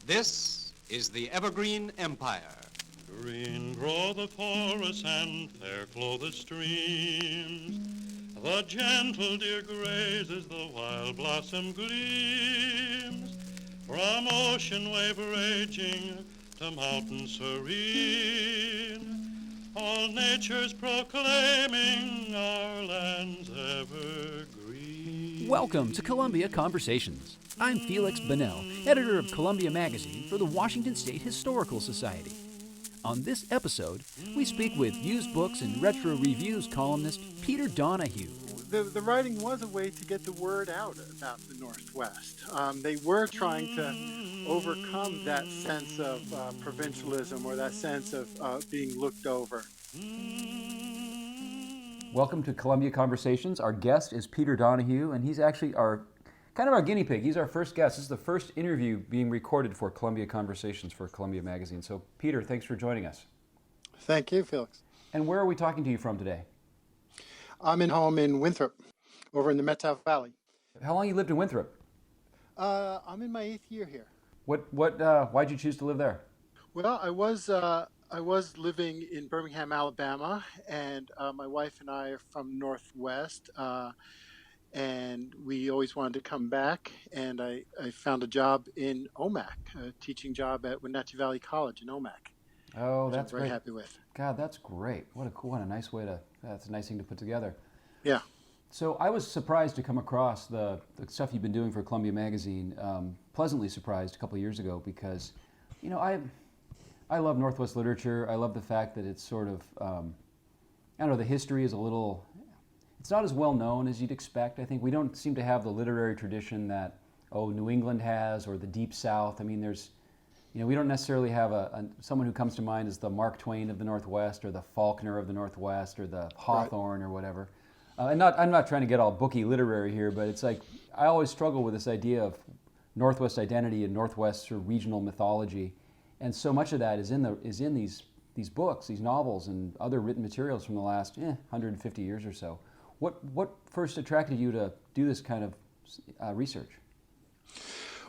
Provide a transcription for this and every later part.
This is the Evergreen Empire. Green grow the forests and fair flow the streams. The gentle deer grazes, the wild blossom gleams. From ocean wave raging to mountain serene, all nature's proclaiming our land's evergreen. Welcome to Columbia Conversations. I'm Feliks Banel, editor of Columbia Magazine for the Washington State Historical Society. On this episode, we speak with used books and retro reviews columnist Peter Donahue. The writing was a way to get the word out about the Northwest. They were trying to overcome that sense of provincialism or that sense of being looked over. Welcome to Columbia Conversations. Our guest is Peter Donahue, and he's actually our guinea pig. He's our first guest. This is the first interview being recorded for Columbia Conversations for Columbia Magazine. So, Peter, thanks for joining us. Thank you, Felix. And where are we talking to you from today? I'm home in Winthrop, over in the Metcalfe Valley. How long you lived in Winthrop? I'm in my 8th year here. Why'd you choose to live there? Well, I was living in Birmingham, Alabama, and my wife and I are from Northwest, and we always wanted to come back, and I found a job in OMAC, a teaching job at Wenatchee Valley College in OMAC. Oh, that's I'm very great. happy with. God, that's great. What a nice way to, that's a nice thing to put together. Yeah. So I was surprised to come across the stuff you've been doing for Columbia Magazine, pleasantly surprised a couple of years ago because, you know, I love Northwest literature. I love the fact that it's sort of, I don't know, the history is a little, it's not as well known as you'd expect. I think we don't seem to have the literary tradition that, New England has or the Deep South. I mean, we don't necessarily have someone who comes to mind as the Mark Twain of the Northwest or the Faulkner of the Northwest or the Hawthorne or whatever. I'm not trying to get all booky literary here, but it's like I always struggle with this idea of Northwest identity and Northwest sort of regional mythology, and so much of that is in these books, these novels, and other written materials from the last 150 years or so. What first attracted you to do this kind of research?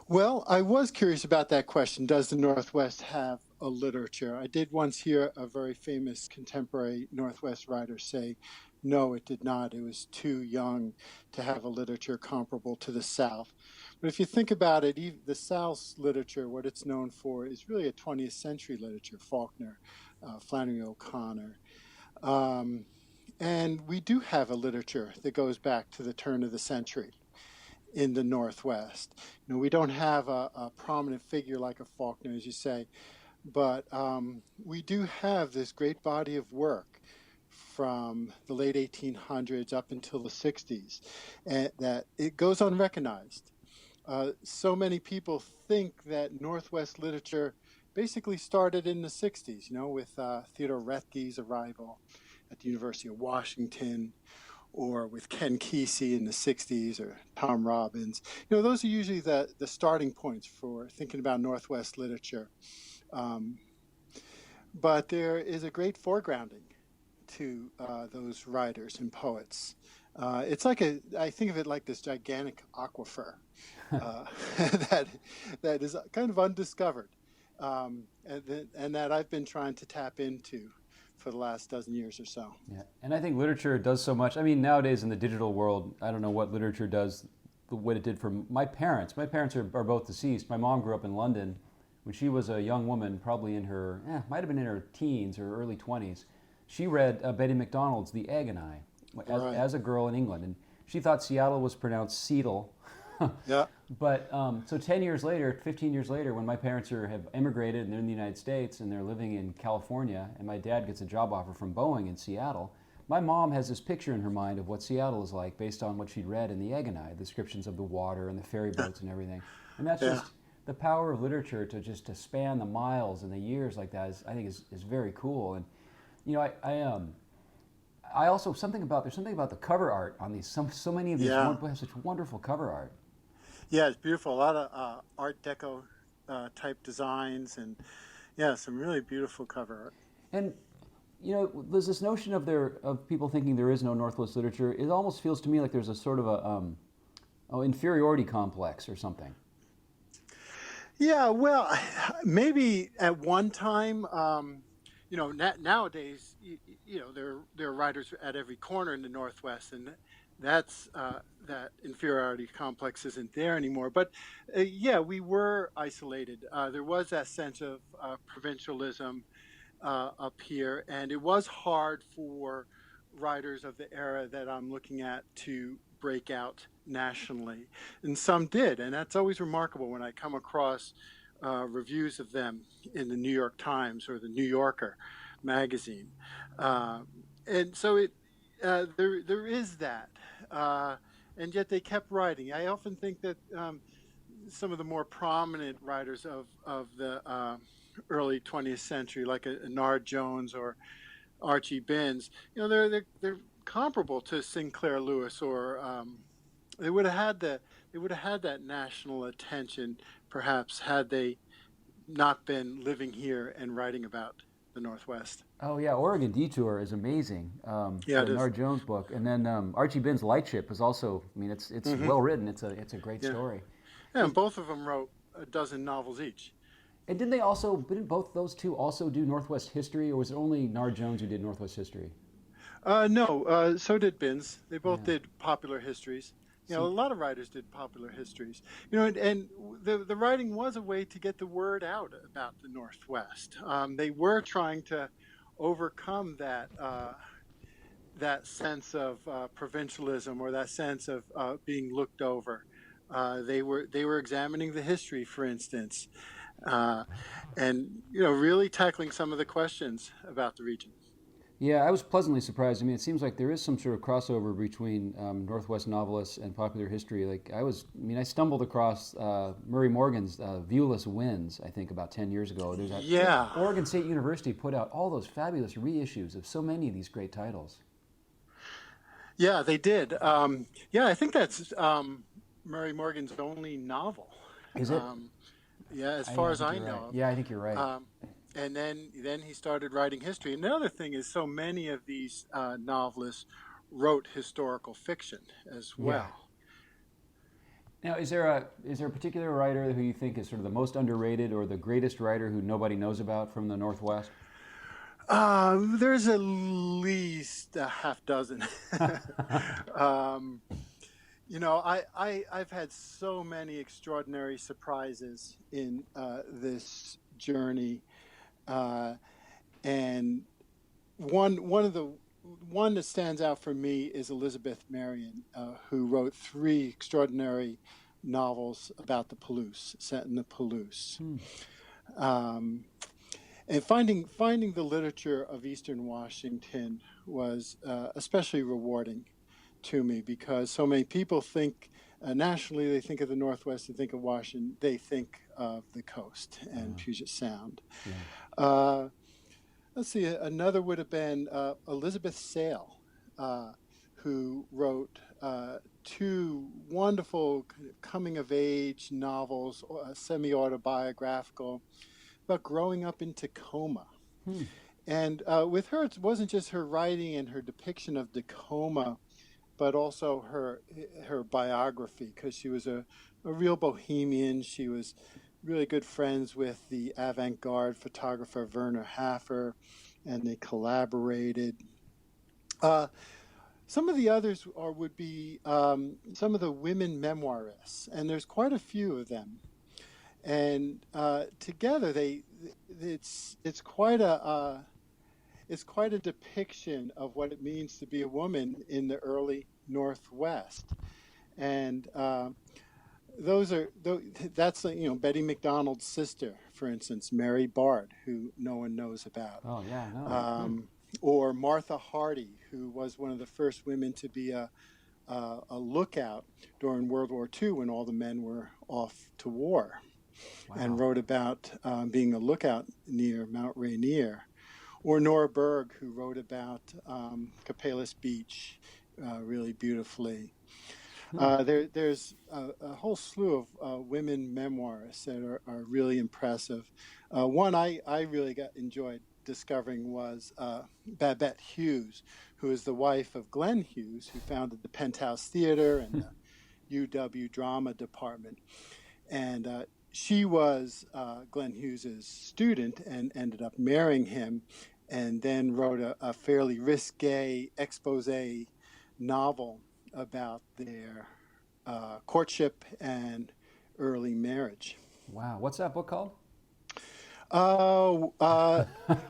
Well, I was curious about that question. Does the Northwest have a literature? I did once hear a very famous contemporary Northwest writer say, no, it did not. It was too young to have a literature comparable to the South. But if you think about it, the South's literature, what it's known for, is really a 20th century literature, Faulkner, Flannery O'Connor. And we do have a literature that goes back to the turn of the century in the Northwest. We don't have a prominent figure like a Faulkner, as you say, but we do have this great body of work from the late 1800s up until the 60s, and that it goes unrecognized. So many people think that Northwest literature basically started in the 60s, with Theodore Roethke's arrival at the University of Washington, or with Ken Kesey in the 60s, or Tom Robbins. Those are usually the starting points for thinking about Northwest literature. But there is a great foregrounding to those writers and poets. It's like I think of it like this gigantic aquifer that is kind of undiscovered, and that I've been trying to tap into for the last dozen years or so. Yeah, and I think literature does so much. I mean, nowadays in the digital world, I don't know what literature does, what it did for my parents. My parents are both deceased. My mom grew up in London when she was a young woman, probably in her, might have been in her teens or early 20s. She read Betty McDonald's The Egg and I as a girl in England, and she thought Seattle was pronounced Seattle. Yeah. But so 10 years later, 15 years later, when my parents have immigrated and they're in the United States and they're living in California, and my dad gets a job offer from Boeing in Seattle, my mom has this picture in her mind of what Seattle is like based on what she'd read in The Egg and I, descriptions of the water and the ferry boats and everything. And that's just the power of literature to span the miles and the years like that I think is very cool. And I also there's something about the cover art on these. So many of these have such wonderful cover art. Yeah, it's beautiful. A lot of Art Deco type designs, and some really beautiful cover art. And there's this notion of people thinking there is no Northwest literature. It almost feels to me like there's a sort of a inferiority complex or something. Yeah, well, maybe at one time, nowadays, there are writers at every corner in the Northwest, and that's that inferiority complex isn't there anymore. But yeah, we were isolated. There was that sense of provincialism up here, and it was hard for writers of the era that I'm looking at to break out nationally, and some did, and that's always remarkable when I come across reviews of them in the New York Times or the New Yorker magazine, uh, and so there is that, uh, and yet they kept writing. I often think that some of the more prominent writers of the early 20th century, like a Nard Jones or Archie Binns, they're comparable to Sinclair Lewis, or they would have had they would have had that national attention, perhaps, had they not been living here and writing about the Northwest. Oh yeah, Oregon Detour is amazing. Yeah, The it is. Nard Jones book, and then Archie Binn's Lightship is also. I mean, it's Hmm. well written. It's a great Yeah. story. Yeah, and both of them wrote a dozen novels each. And didn't they also? Didn't both those two also do Northwest history, or was it only Nard Jones who did Northwest history? No, so did Binns. They both Yeah. did popular histories. A See, lot of writers did popular histories. And the writing was a way to get the word out about the Northwest. They were trying to overcome that sense of provincialism, or that sense of being looked over. They were examining the history, for instance, uh, and really tackling some of the questions about the region. yeah, I was pleasantly surprised. I mean, it seems like there is some sort of crossover between Northwest novelists and popular history. Like I mean, I stumbled across Murray Morgan's Viewless Winds, I think, about 10 years ago. There's that Yeah. Oregon State University put out all those fabulous reissues of so many of these great titles. Yeah, they did. Yeah, I think that's Murray Morgan's only novel. Is it? Um, yeah, as Yeah, far I as think I you're right. know Yeah, I think you're of. right. And then he started writing history. And the other thing is, so many of these novelists wrote historical fiction as Yeah. well. Now, is there a particular writer who you think is sort of the most underrated or the greatest writer who nobody knows about from the Northwest? There's at least a half dozen. um, I've had so many extraordinary surprises in this journey, uh, and one that stands out for me is Elizabeth Marion, who wrote three extraordinary novels about the Palouse, set in the Palouse. Hmm. Um, and finding the literature of Eastern Washington was especially rewarding to me, because so many people think nationally, they think of the Northwest, they think of Washington, they think of the coast and Puget Sound. Yeah. Uh, let's see, another would have been Elizabeth Sale, who wrote two wonderful coming of age novels, semi autobiographical, about growing up in Tacoma. Hmm. And with her, it wasn't just her writing and her depiction of Tacoma, but also her biography, because she was a real bohemian. She was really good friends with the avant-garde photographer Werner Haffer, and they collaborated. Uh, some of the others would be some of the women memoirists, and there's quite a few of them. And together, it's quite a depiction of what it means to be a woman in the early Northwest. And that's Betty McDonald's sister, for instance, Mary Bard, who no one knows about, Oh yeah, no. or Martha Hardy, who was one of the first women to be a lookout during World War II when all the men were off to war, and Wow. wrote about being a lookout near Mount Rainier. Or Nora Berg, who wrote about Capellas Beach really beautifully. Hmm. There's a whole slew of women memoirists that are really impressive. One I really enjoyed discovering was Babette Hughes, who is the wife of Glenn Hughes, who founded the Penthouse Theater and the UW Drama Department. And she was Glenn Hughes's student and ended up marrying him, and then wrote a fairly risque expose novel about their courtship and early marriage. Wow. What's that book called?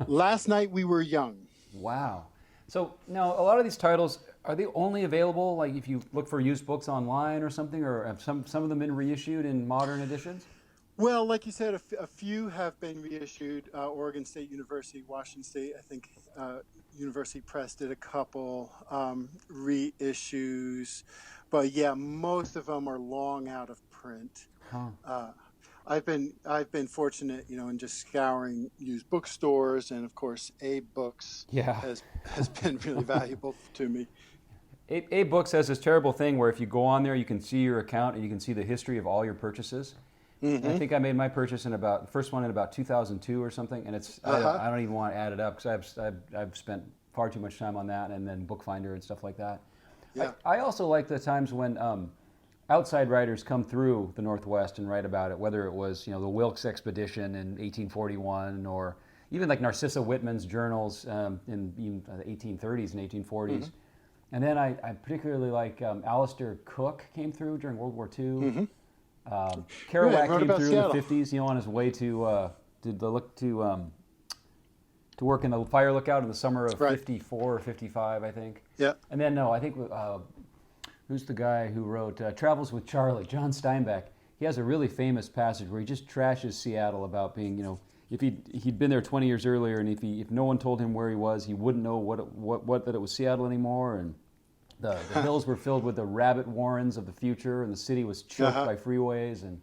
Last Night We Were Young. Wow. So now a lot of these titles, are they only available like if you look for used books online or something, or have some of them been reissued in modern editions? Well, like you said, a few have been reissued. Oregon State University, Washington State, I think University Press did a couple reissues. But yeah, most of them are long out of print. Huh. I've been fortunate, in just scouring used bookstores, and of course, Abe Books Yeah. has been really valuable to me. Abe Books has this terrible thing where if you go on there, you can see your account and you can see the history of all your purchases. Mm-hmm. I think I made my purchase first one in about 2002 or something, and it's I don't even want to add it up because I've spent far too much time on that, and then Bookfinder and stuff like that. Yeah. I also like the times when outside writers come through the Northwest and write about it, whether it was the Wilkes expedition in 1841 or even like Narcissa Whitman's journals in the 1830s and 1840s. Mm-hmm. And then I particularly like Alistair Cook came through during World War II. Mm-hmm. Kerouac came through Seattle in the 50s, on his way to work in the fire lookout in the summer of 54 or 55, I think. Yeah. And then I think who's the guy who wrote Travels with Charlie? John Steinbeck. He has a really famous passage where he just trashes Seattle about being, if he'd been there 20 years earlier, and if no one told him where he was, he wouldn't know that it was Seattle anymore, and the hills were filled with the rabbit warrens of the future, and the city was choked by freeways. And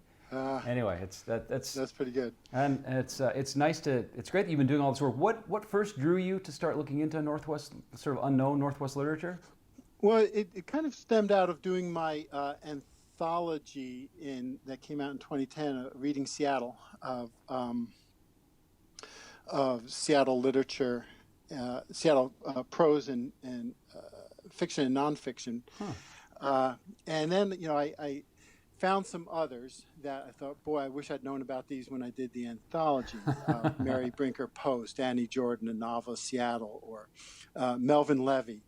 anyway, that's pretty good. And it's nice it's great that you've been doing all this work. What first drew you to start looking into Northwest, sort of unknown Northwest literature? Well, it kind of stemmed out of doing my anthology that came out in 2010, Reading Seattle, of Seattle literature, Seattle prose and fiction and nonfiction. Huh. And then, I found some others that I thought, boy, I wish I'd known about these when I did the anthology. Mary Brinker Post, Annie Jordan, a novel of Seattle, or Melvin Levy,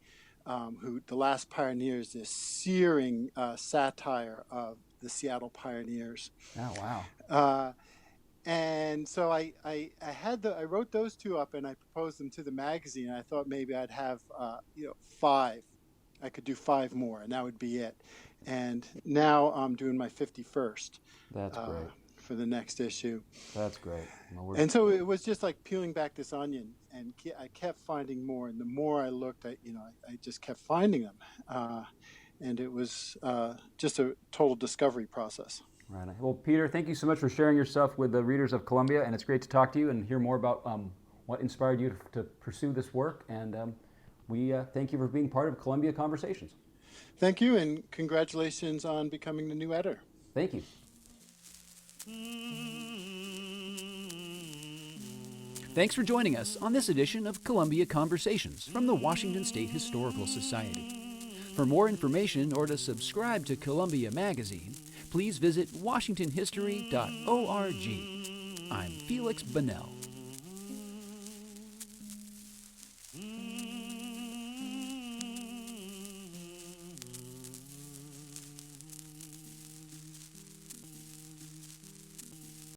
who The Last Pioneers, this searing satire of the Seattle pioneers. Oh, wow. And so I wrote those two up and I proposed them to the magazine. I thought maybe I'd have 5. I could do 5 more, and that would be it. And now I'm doing my 51st. That's great. For the next issue. That's great. And so it was just like peeling back this onion, and I kept finding more. And the more I looked, I just kept finding them, and it was just a total discovery process. Right. Well, Peter, thank you so much for sharing your stuff with the readers of Columbia, and it's great to talk to you and hear more about what inspired you to pursue this work. And we thank you for being part of Columbia Conversations. Thank you, and congratulations on becoming the new editor. Thank you. Thanks for joining us on this edition of Columbia Conversations from the Washington State Historical Society. For more information or to subscribe to Columbia Magazine, please visit washingtonhistory.org. I'm Feliks Banel.